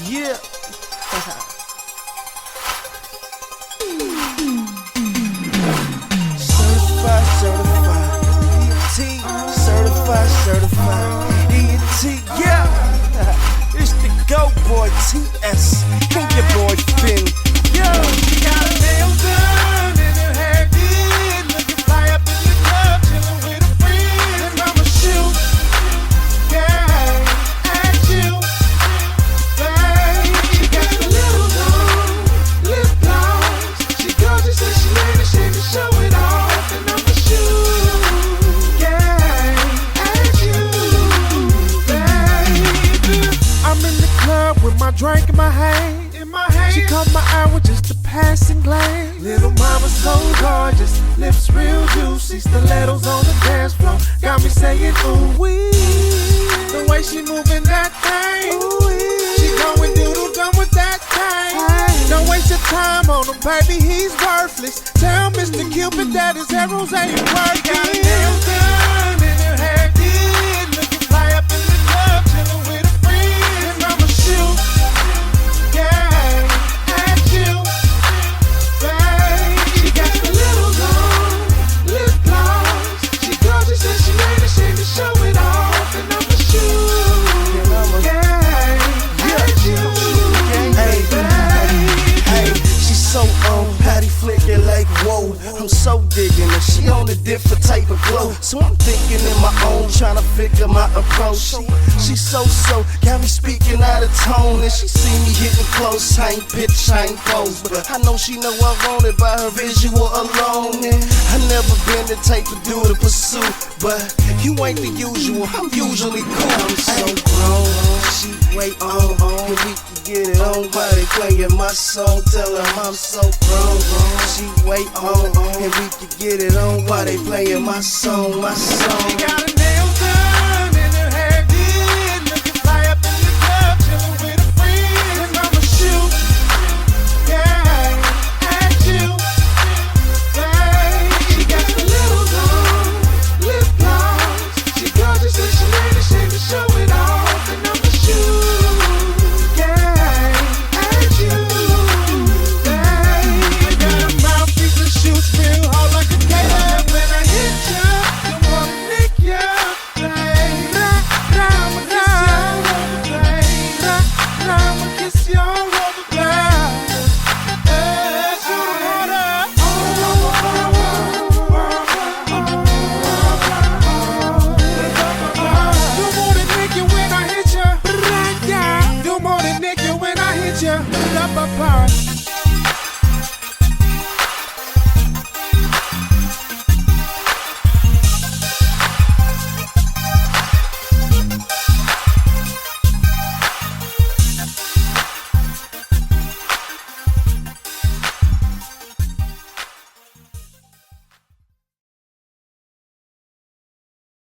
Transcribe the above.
Yeah. Certified, certified. ENT, certified, certified. ENT, yeah. It's the Gough boy, TS. King your boy Finn. Yo, she got her nails done and her hair did. Looking fly up in the club, chillin' with her friends. And I'ma shoot, yeah, at you. She got the little long lip gloss. She gorgeous and she ain't ashamed to show it off. And I'ma shoot, yeah, at you, baby. I'm in the club with my drink in my hand. She caught my eye with just a passing glance. Little mama so gorgeous, lips real juicy, stilettos on the dance floor got me saying ooh wee. The way she moving that thing, she going doodle dum with that thing. Don't waste your time on him, baby, he's worthless. Tell Mr. Cupid that his arrows ain't working. Got her nails done and her hair did, looking fly up in the club, chillin' with her friends. And I'ma shoot, yeah. Show it off and I'ma shoot, yeah, at you, hey, she's so patty flicking like whoa. I'm so digging her, she on a different type of glow. So I'm thinking in my own, trying to figure my approach. She's so, got me speaking out of tone. And she see me hitting close, I ain't pitch, I ain't pose. But I know she know I want it by her visual alone. And I never been the type of dude to pursue, but you ain't the usual, I'm usually cool. I'm so grown, she way on, and we can get it on while they playing my song. Tell them I'm so grown, she way on, and we can get it on while they playing my song, my song. She got her nails done and her hair did, looking fly up in the club, chillin' with her friends. And I'ma shoot, yeah, at you, babe. She got the little long lip gloss. She gorgeous and she ain't ashamed to show it off. And I'ma shoot, yeah, at you, babe. I got a mouthpiece that shoots real hard like a cannon. When I hit ya, don't wanna nick ya, babe. I'ma kiss you all over, babe. Do more than nick you when I hit ya. Up apart.